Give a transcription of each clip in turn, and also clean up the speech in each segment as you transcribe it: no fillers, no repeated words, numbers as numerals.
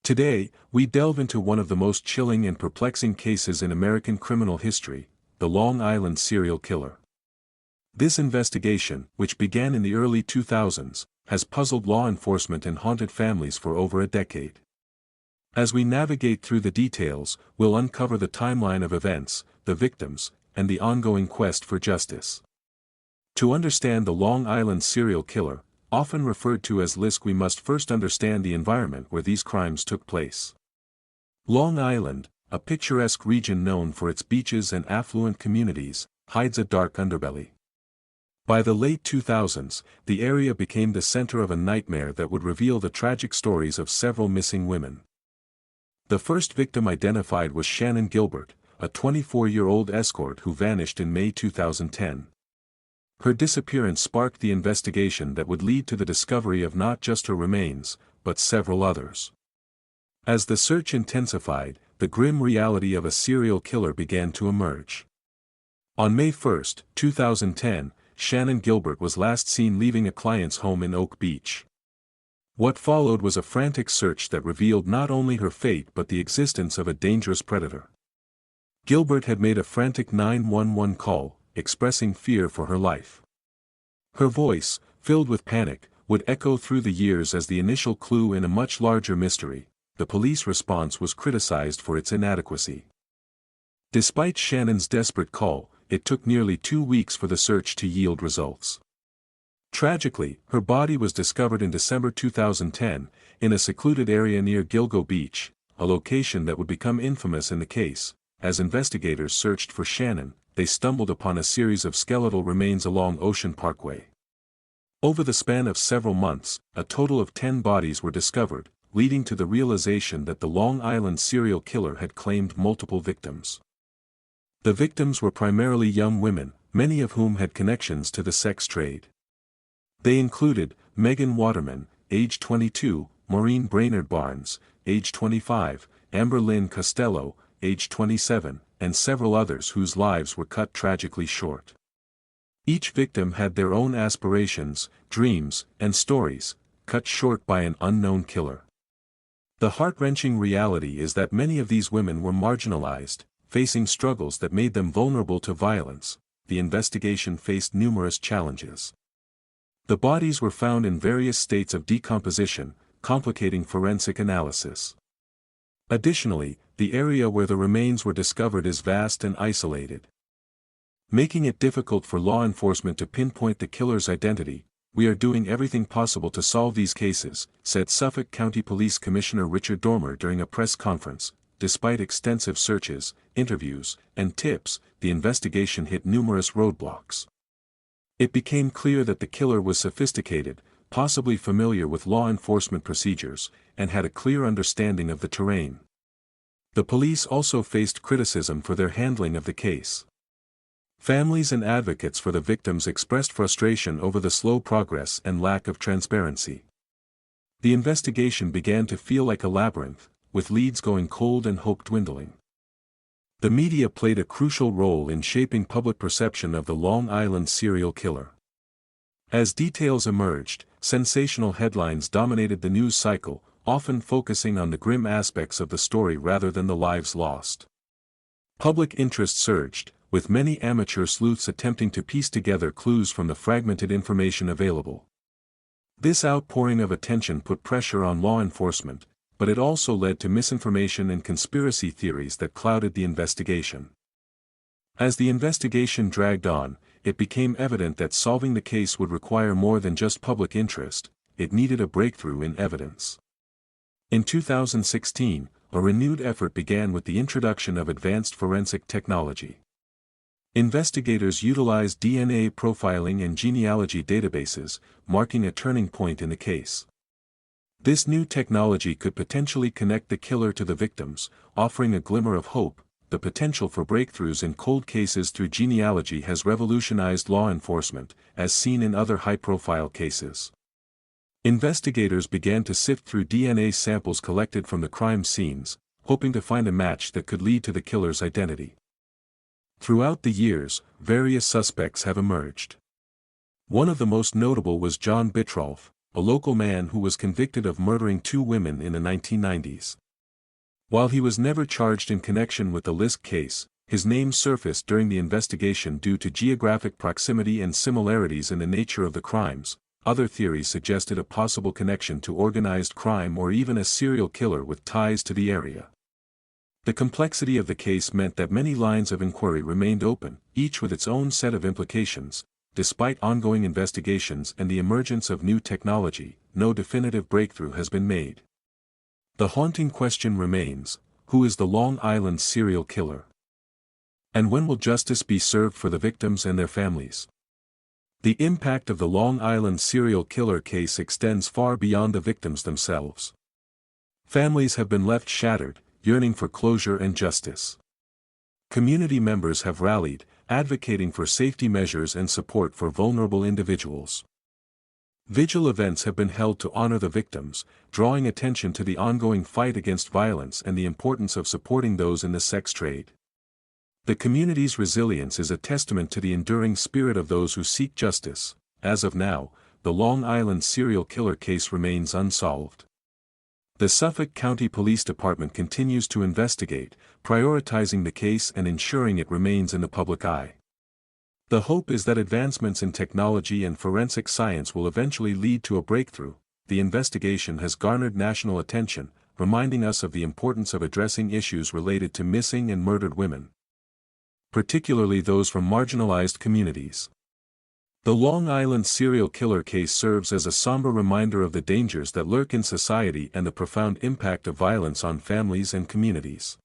Today, we delve into one of the most chilling and perplexing cases in American criminal history, the Long Island serial killer. This investigation, which began in the early 2000s, has puzzled law enforcement and haunted families for over a decade. As we navigate through the details, we'll uncover the timeline of events, the victims, and the ongoing quest for justice. To understand the Long Island serial killer, often referred to as LISK, we must first understand the environment where these crimes took place. Long Island, a picturesque region known for its beaches and affluent communities, hides a dark underbelly. By the late 2000s, the area became the center of a nightmare that would reveal the tragic stories of several missing women. The first victim identified was Shannon Gilbert, a 24-year-old escort who vanished in May 2010. Her disappearance sparked the investigation that would lead to the discovery of not just her remains, but several others. As the search intensified, the grim reality of a serial killer began to emerge. On May 1, 2010, Shannon Gilbert was last seen leaving a client's home in Oak Beach. What followed was a frantic search that revealed not only her fate but the existence of a dangerous predator. Gilbert had made a frantic 911 call, expressing fear for her life. Her voice, filled with panic, would echo through the years as the initial clue in a much larger mystery. The police response was criticized for its inadequacy. Despite Shannon's desperate call, it took nearly 2 weeks for the search to yield results. Tragically, her body was discovered in December 2010, in a secluded area near Gilgo Beach, a location that would become infamous in the case. As investigators searched for Shannon, they stumbled upon a series of skeletal remains along Ocean Parkway. Over the span of several months, a total of 10 bodies were discovered, leading to the realization that the Long Island serial killer had claimed multiple victims. The victims were primarily young women, many of whom had connections to the sex trade. They included Megan Waterman, age 22, Maureen Brainerd Barnes, age 25, Amber Lynn Costello, age 27, and several others whose lives were cut tragically short. Each victim had their own aspirations, dreams, and stories, cut short by an unknown killer. The heart-wrenching reality is that many of these women were marginalized, facing struggles that made them vulnerable to violence. The investigation faced numerous challenges. The bodies were found in various states of decomposition, complicating forensic analysis. Additionally, the area where the remains were discovered is vast and isolated, making it difficult for law enforcement to pinpoint the killer's identity. "We are doing everything possible to solve these cases," said Suffolk County Police Commissioner Richard Dormer during a press conference. Despite extensive searches, interviews, and tips, the investigation hit numerous roadblocks. It became clear that the killer was sophisticated, possibly familiar with law enforcement procedures, and had a clear understanding of the terrain. The police also faced criticism for their handling of the case. Families and advocates for the victims expressed frustration over the slow progress and lack of transparency. The investigation began to feel like a labyrinth, with leads going cold and hope dwindling. The media played a crucial role in shaping public perception of the Long Island serial killer. As details emerged, sensational headlines dominated the news cycle, often focusing on the grim aspects of the story rather than the lives lost. Public interest surged, with many amateur sleuths attempting to piece together clues from the fragmented information available. This outpouring of attention put pressure on law enforcement, but it also led to misinformation and conspiracy theories that clouded the investigation. As the investigation dragged on, it became evident that solving the case would require more than just public interest. It needed a breakthrough in evidence. In 2016, a renewed effort began with the introduction of advanced forensic technology. Investigators utilized DNA profiling and genealogy databases, marking a turning point in the case. This new technology could potentially connect the killer to the victims, offering a glimmer of hope. The potential for breakthroughs in cold cases through genealogy has revolutionized law enforcement, as seen in other high-profile cases. Investigators began to sift through DNA samples collected from the crime scenes, hoping to find a match that could lead to the killer's identity. Throughout the years, various suspects have emerged. One of the most notable was John Bittrolff, a local man who was convicted of murdering 2 women in the 1990s. While he was never charged in connection with the Lisk case, his name surfaced during the investigation due to geographic proximity and similarities in the nature of the crimes. Other theories suggested a possible connection to organized crime or even a serial killer with ties to the area. The complexity of the case meant that many lines of inquiry remained open, each with its own set of implications. Despite ongoing investigations and the emergence of new technology, no definitive breakthrough has been made. The haunting question remains: who is the Long Island serial killer? And when will justice be served for the victims and their families? The impact of the Long Island serial killer case extends far beyond the victims themselves. Families have been left shattered, yearning for closure and justice. Community members have rallied, advocating for safety measures and support for vulnerable individuals. Vigil events have been held to honor the victims, drawing attention to the ongoing fight against violence and the importance of supporting those in the sex trade. The community's resilience is a testament to the enduring spirit of those who seek justice. As of now, the Long Island serial killer case remains unsolved. The Suffolk County Police Department continues to investigate, prioritizing the case and ensuring it remains in the public eye. The hope is that advancements in technology and forensic science will eventually lead to a breakthrough. The investigation has garnered national attention, reminding us of the importance of addressing issues related to missing and murdered women, particularly those from marginalized communities. The Long Island serial killer case serves as a somber reminder of the dangers that lurk in society and the profound impact of violence on families and communities.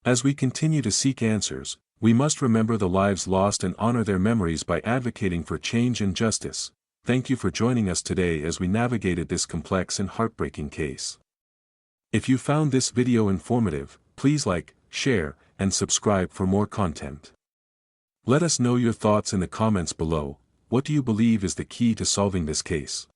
As we continue to seek answers, we must remember the lives lost and honor their memories by advocating for change and justice. Thank you for joining us today as we navigated this complex and heartbreaking case. If you found this video informative, please like, share, and subscribe for more content. Let us know your thoughts in the comments below. What do you believe is the key to solving this case?